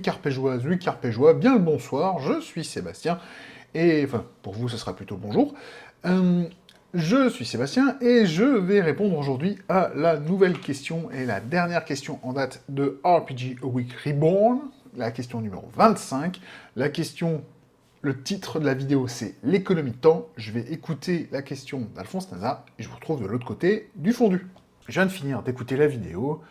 carpégeoises, oui carpégeois, bien le bonsoir, je suis Sébastien, et enfin, pour vous, ce sera plutôt bonjour. Je suis Sébastien, et je vais répondre aujourd'hui à la nouvelle question, et la dernière question en date de RPG Week Reborn, la question numéro 25. La question, le titre de la vidéo, c'est l'économie de temps. Je vais écouter la question d'Alphonse Naza, et je vous retrouve de l'autre côté du fondu. Je viens de finir d'écouter la vidéo.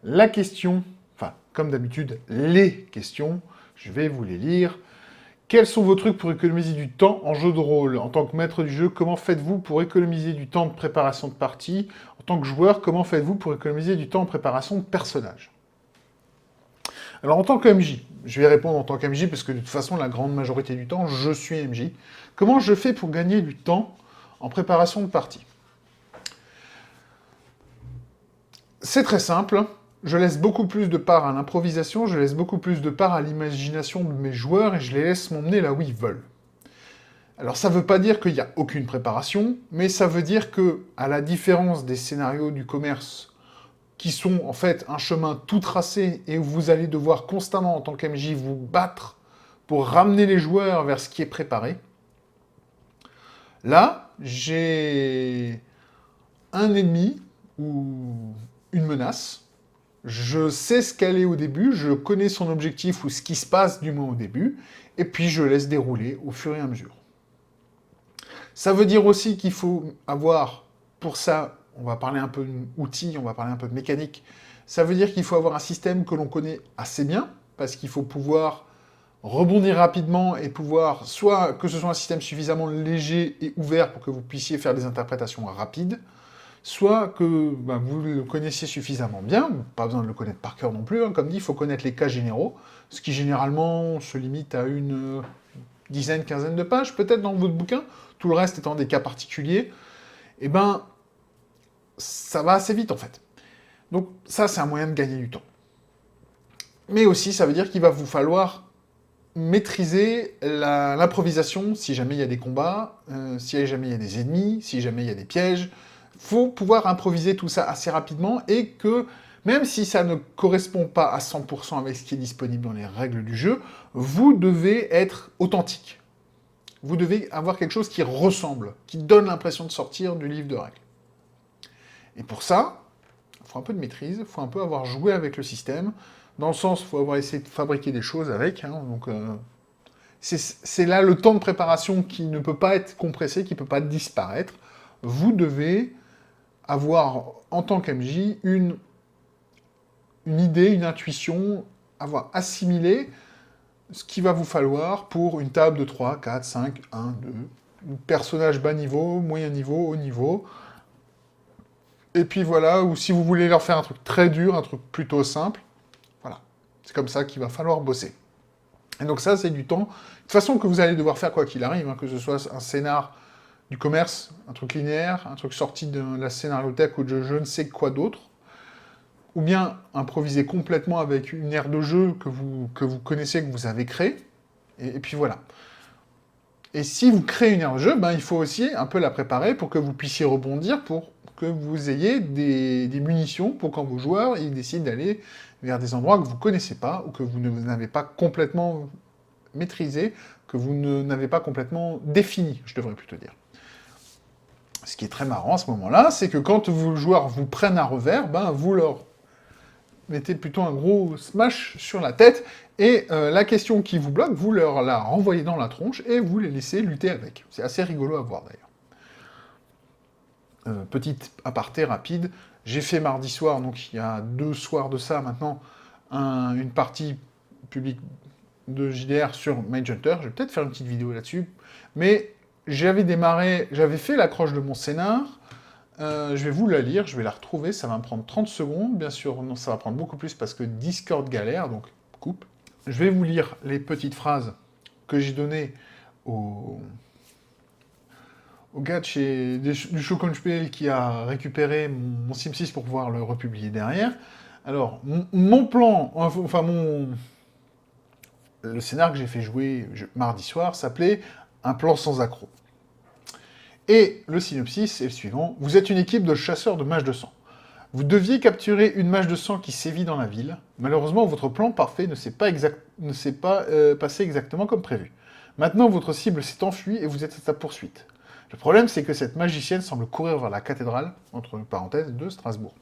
La question, enfin, comme d'habitude, les questions, je vais vous les lire. Quels sont vos trucs pour économiser du temps en jeu de rôle? En tant que maître du jeu, comment faites-vous pour économiser du temps de préparation de partie? En tant que joueur, comment faites-vous pour économiser du temps en préparation de personnage? Alors, en tant que MJ, je vais répondre en tant qu'MJ, parce que de toute façon, la grande majorité du temps, je suis MJ. Comment je fais pour gagner du temps en préparation de partie? C'est très simple. Je laisse beaucoup plus de part à l'improvisation, je laisse beaucoup plus de part à l'imagination de mes joueurs, et je les laisse m'emmener là où ils veulent. Alors ça ne veut pas dire qu'il n'y a aucune préparation, mais ça veut dire que, à la différence des scénarios du commerce, qui sont en fait un chemin tout tracé, et où vous allez devoir constamment, en tant qu'MJ, vous battre pour ramener les joueurs vers ce qui est préparé, là, j'ai un ennemi ou une menace. Je sais ce qu'elle est au début, je connais son objectif ou ce qui se passe du moins au début, et puis je laisse dérouler au fur et à mesure. Ça veut dire aussi qu'il faut avoir, pour ça, on va parler un peu d'outils, on va parler un peu de mécanique, ça veut dire qu'il faut avoir un système que l'on connaît assez bien, parce qu'il faut pouvoir rebondir rapidement et pouvoir, soit que ce soit un système suffisamment léger et ouvert pour que vous puissiez faire des interprétations rapides, soit que vous le connaissiez suffisamment bien, pas besoin de le connaître par cœur non plus, hein, comme dit, il faut connaître les cas généraux, ce qui généralement se limite à une dizaine, quinzaine de pages, peut-être dans votre bouquin, tout le reste étant des cas particuliers, et ça va assez vite en fait. Donc ça, c'est un moyen de gagner du temps. Mais aussi, ça veut dire qu'il va vous falloir maîtriser l'improvisation si jamais il y a des combats, si jamais il y a des ennemis, si jamais il y a des pièges. Il faut pouvoir improviser tout ça assez rapidement et que, même si ça ne correspond pas à 100% avec ce qui est disponible dans les règles du jeu, vous devez être authentique. Vous devez avoir quelque chose qui ressemble, qui donne l'impression de sortir du livre de règles. Et pour ça, il faut un peu de maîtrise, il faut un peu avoir joué avec le système, dans le sens, il faut avoir essayé de fabriquer des choses avec, hein, donc c'est là le temps de préparation qui ne peut pas être compressé, qui ne peut pas disparaître. Vous devez avoir, en tant qu'MJ, une idée, une intuition, avoir assimilé ce qu'il va vous falloir pour une table de 3, 4, 5, 1, 2, personnage bas niveau, moyen niveau, haut niveau. Et puis voilà, ou si vous voulez leur faire un truc très dur, un truc plutôt simple, voilà. C'est comme ça qu'il va falloir bosser. Et donc ça, c'est du temps, de toute façon, que vous allez devoir faire quoi qu'il arrive, hein, que ce soit un scénar du commerce, un truc linéaire, un truc sorti de la scénariothèque ou de je ne sais quoi d'autre, ou bien improviser complètement avec une aire de jeu que vous connaissez, que vous avez créée, et puis voilà. Et si vous créez une aire de jeu, il faut aussi un peu la préparer pour que vous puissiez rebondir, pour que vous ayez des munitions pour quand vos joueurs ils décident d'aller vers des endroits que vous ne connaissez pas, ou que vous n'avez pas complètement maîtrisé, que vous n'avez pas complètement défini, je devrais plutôt dire. Ce qui est très marrant à ce moment-là, c'est que quand vos joueurs vous prennent à revers, vous leur mettez plutôt un gros smash sur la tête, et la question qui vous bloque, vous leur la renvoyez dans la tronche, et vous les laissez lutter avec. C'est assez rigolo à voir d'ailleurs. Petite aparté rapide, j'ai fait mardi soir, donc il y a 2 soirs de ça maintenant, une partie publique de JDR sur Mage Hunter, je vais peut-être faire une petite vidéo là-dessus, mais j'avais fait l'accroche de mon scénar, je vais vous la lire, je vais la retrouver, ça va me prendre 30 secondes, bien sûr, non, ça va prendre beaucoup plus parce que Discord galère, donc coupe. Je vais vous lire les petites phrases que j'ai données au gars du Schockenspiel qui a récupéré mon Sim 6 pour pouvoir le republier derrière. Alors, mon plan, enfin le scénar que j'ai fait jouer mardi soir s'appelait « Un plan sans accroc ». Et le synopsis est le suivant. Vous êtes une équipe de chasseurs de mages de sang. Vous deviez capturer une mage de sang qui sévit dans la ville. Malheureusement, votre plan parfait ne s'est pas passé exactement comme prévu. Maintenant, votre cible s'est enfuie et vous êtes à sa poursuite. Le problème, c'est que cette magicienne semble courir vers la cathédrale, entre parenthèses, de Strasbourg.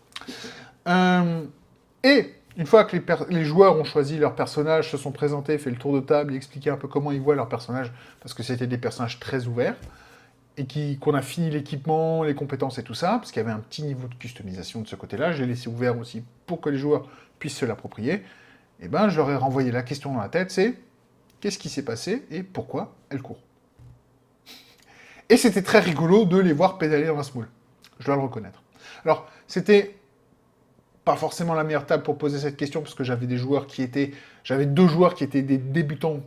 Et une fois que les joueurs ont choisi leurs personnages, se sont présentés, fait le tour de table et expliqué un peu comment ils voient leurs personnages, parce que c'était des personnages très ouverts, et qu'on a fini l'équipement, les compétences et tout ça, parce qu'il y avait un petit niveau de customisation de ce côté-là, j'ai laissé ouvert aussi pour que les joueurs puissent se l'approprier, et ben je leur ai renvoyé la question dans la tête, c'est qu'est-ce qui s'est passé et pourquoi elle court. Et c'était très rigolo de les voir pédaler dans un small, je dois le reconnaître. Alors, c'était pas forcément la meilleure table pour poser cette question, parce que j'avais 2 joueurs qui étaient des débutants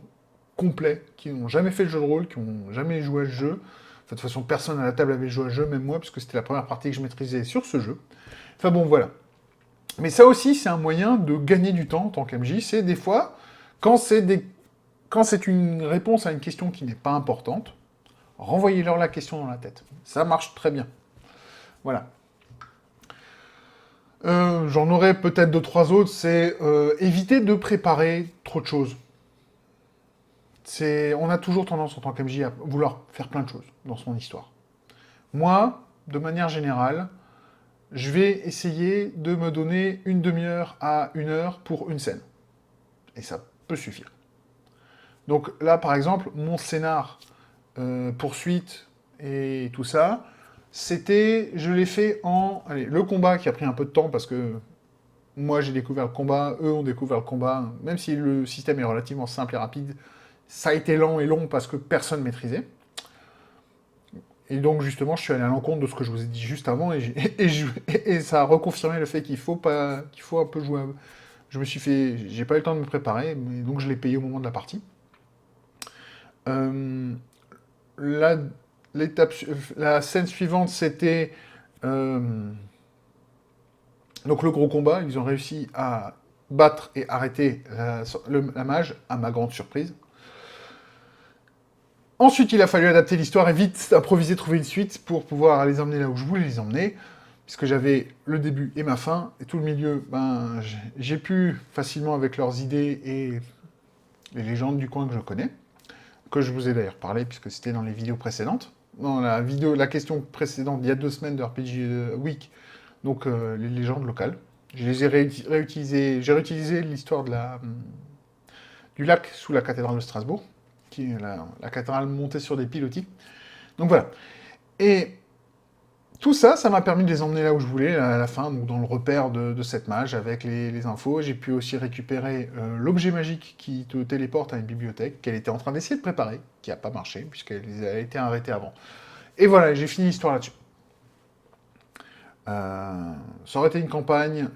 complets, qui n'ont jamais fait le jeu de rôle, qui n'ont jamais joué à ce jeu. De toute façon, personne à la table avait joué à ce jeu, même moi, puisque c'était la première partie que je maîtrisais sur ce jeu. Enfin bon, voilà. Mais ça aussi, c'est un moyen de gagner du temps en tant qu'MJ. C'est des fois, quand c'est une réponse à une question qui n'est pas importante, renvoyez-leur la question dans la tête. Ça marche très bien. Voilà. J'en aurais peut-être 2-3 autres, c'est éviter de préparer trop de choses. On a toujours tendance en tant qu'MJ à vouloir faire plein de choses dans son histoire. Moi, de manière générale, je vais essayer de me donner une demi-heure à 1 heure pour une scène. Et ça peut suffire. Donc là, par exemple, mon scénar, poursuite et tout ça, je l'ai fait le combat qui a pris un peu de temps parce que moi j'ai découvert le combat, eux ont découvert le combat, même si le système est relativement simple et rapide, ça a été lent et long parce que personne maîtrisait. Et donc justement, je suis allé à l'encontre de ce que je vous ai dit juste avant et ça a reconfirmé le fait qu'il faut un peu jouer. J'ai pas eu le temps de me préparer, mais donc je l'ai payé au moment de la partie. La scène suivante, c'était donc le gros combat. Ils ont réussi à battre et arrêter la mage, à ma grande surprise. Ensuite, il a fallu adapter l'histoire et vite improviser, trouver une suite pour pouvoir les emmener là où je voulais les emmener, puisque j'avais le début et ma fin, et tout le milieu, j'ai pu facilement avec leurs idées et les légendes du coin que je connais, que je vous ai d'ailleurs parlé, puisque c'était dans les vidéos précédentes. Dans la question précédente, il y a 2 semaines de RPG Week, donc les légendes locales. Je les ai réutilisées, j'ai réutilisé l'histoire du lac sous la cathédrale de Strasbourg, qui est la cathédrale montée sur des pilotis. Donc voilà. Et tout ça, ça m'a permis de les emmener là où je voulais, à la fin, donc dans le repère de cette mage, avec les infos. J'ai pu aussi récupérer l'objet magique qui te téléporte à une bibliothèque, qu'elle était en train d'essayer de préparer, qui n'a pas marché, puisqu'elle a été arrêtée avant. Et voilà, j'ai fini l'histoire là-dessus. Ça aurait été une campagne,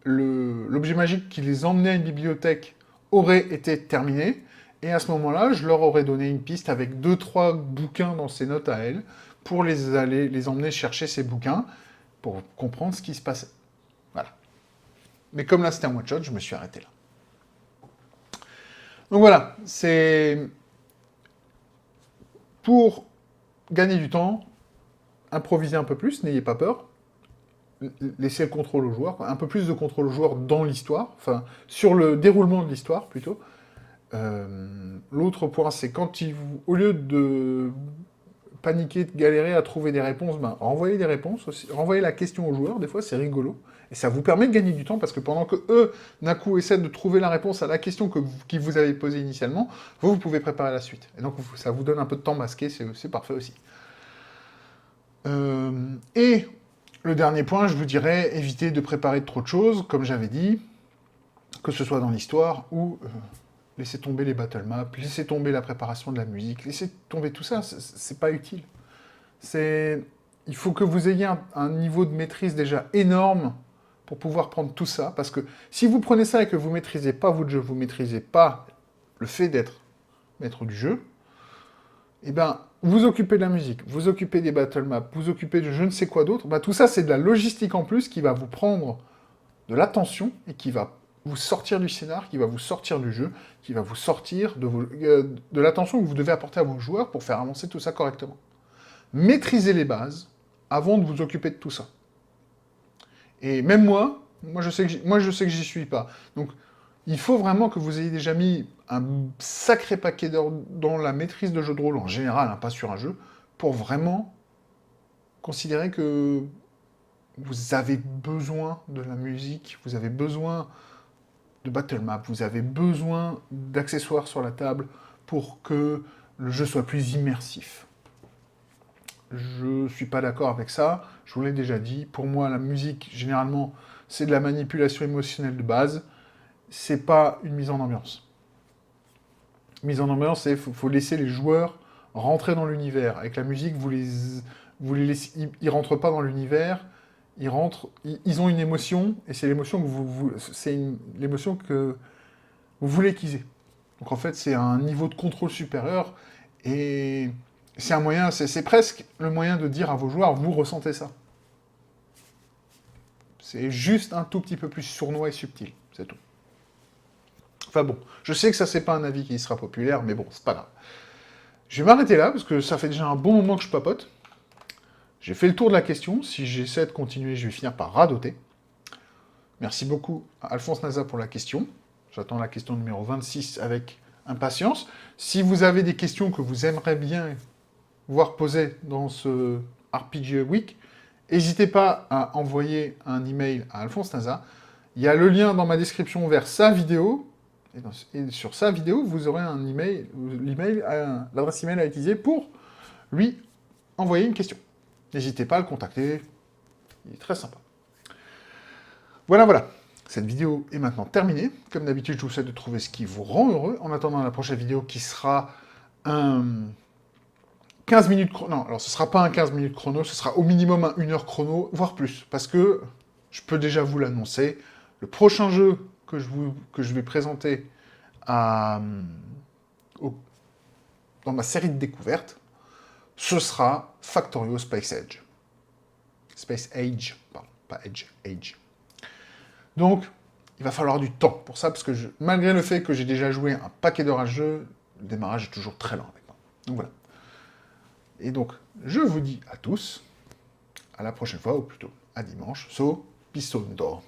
l'objet magique qui les emmenait à une bibliothèque aurait été terminé, et à ce moment-là, je leur aurais donné une piste avec 2-3 bouquins dans ses notes à elle, pour les emmener chercher ces bouquins, pour comprendre ce qui se passait. Voilà. Mais comme là, c'était un one-shot, je me suis arrêté là. Donc voilà, c'est... Pour gagner du temps, improvisez un peu plus, n'ayez pas peur, laissez le contrôle au joueur, un peu plus de contrôle au joueur dans l'histoire, enfin, sur le déroulement de l'histoire, plutôt. L'autre point, c'est quand au lieu de paniquer, de galérer à trouver des réponses, renvoyez des réponses aussi, renvoyez la question aux joueurs, des fois c'est rigolo, et ça vous permet de gagner du temps, parce que pendant que eux, d'un coup, essaient de trouver la réponse à la question qui vous avez posée initialement, vous pouvez préparer la suite. Et donc ça vous donne un peu de temps masqué, c'est parfait aussi. Et le dernier point, je vous dirais, évitez de préparer trop de choses, comme j'avais dit, que ce soit dans l'histoire ou... laissez tomber les battle maps, laissez tomber la préparation de la musique, laissez tomber tout ça, c'est pas utile. Il faut que vous ayez un niveau de maîtrise déjà énorme pour pouvoir prendre tout ça, parce que si vous prenez ça et que vous maîtrisez pas votre jeu, vous maîtrisez pas le fait d'être maître du jeu, eh ben, vous occupez de la musique, vous occupez des battle maps, vous occupez de je ne sais quoi d'autre, tout ça c'est de la logistique en plus qui va vous prendre de l'attention et qui va vous sortir du scénar, qui va vous sortir du jeu, qui va vous sortir de l'attention que vous devez apporter à vos joueurs pour faire avancer tout ça correctement. Maîtrisez les bases avant de vous occuper de tout ça. Et même moi je sais que j'y suis pas. Donc, il faut vraiment que vous ayez déjà mis un sacré paquet d'heures dans la maîtrise de jeu de rôle en général, hein, pas sur un jeu, pour vraiment considérer que vous avez besoin de la musique, vous avez besoin de battle map, vous avez besoin d'accessoires sur la table pour que le jeu soit plus immersif. Je suis pas d'accord avec ça, je vous l'ai déjà dit. Pour moi, la musique, généralement, c'est de la manipulation émotionnelle de base, c'est pas une mise en ambiance. Mise en ambiance, c'est faut laisser les joueurs rentrer dans l'univers. Avec la musique, vous les laissez, ils rentrent pas dans l'univers, ils ont une émotion, et c'est l'émotion que l'émotion que vous voulez qu'ils aient. Donc en fait, c'est un niveau de contrôle supérieur, et c'est un moyen, c'est presque le moyen de dire à vos joueurs, vous ressentez ça. C'est juste un tout petit peu plus sournois et subtil, c'est tout. Enfin bon, je sais que ça, c'est pas un avis qui sera populaire, mais bon, c'est pas grave. Je vais m'arrêter là, parce que ça fait déjà un bon moment que je papote. J'ai fait le tour de la question. Si j'essaie de continuer, je vais finir par radoter. Merci beaucoup à Alphonse Naza pour la question. J'attends la question numéro 26 avec impatience. Si vous avez des questions que vous aimeriez bien voir posées dans ce RPG Week, n'hésitez pas à envoyer un email à Alphonse Naza. Il y a le lien dans ma description vers sa vidéo. Et sur sa vidéo, vous aurez un email, l'adresse email à utiliser pour lui envoyer une question. N'hésitez pas à le contacter, il est très sympa. Voilà. Cette vidéo est maintenant terminée. Comme d'habitude, je vous souhaite de trouver ce qui vous rend heureux. En attendant la prochaine vidéo qui sera un 15 minutes chrono. Non, alors ce sera pas un 15 minutes chrono, ce sera au minimum un 1 heure chrono, voire plus. Parce que, je peux déjà vous l'annoncer, le prochain jeu que je vais présenter dans ma série de découvertes, ce sera Factorio Space Age. Space Age, pardon, pas Edge, Age. Donc, il va falloir du temps pour ça, parce que malgré le fait que j'ai déjà joué un paquet d'heures à jeu, le démarrage est toujours très lent avec moi. Donc voilà. Et donc, je vous dis à tous, à la prochaine fois, ou plutôt à dimanche, so, Pistondo.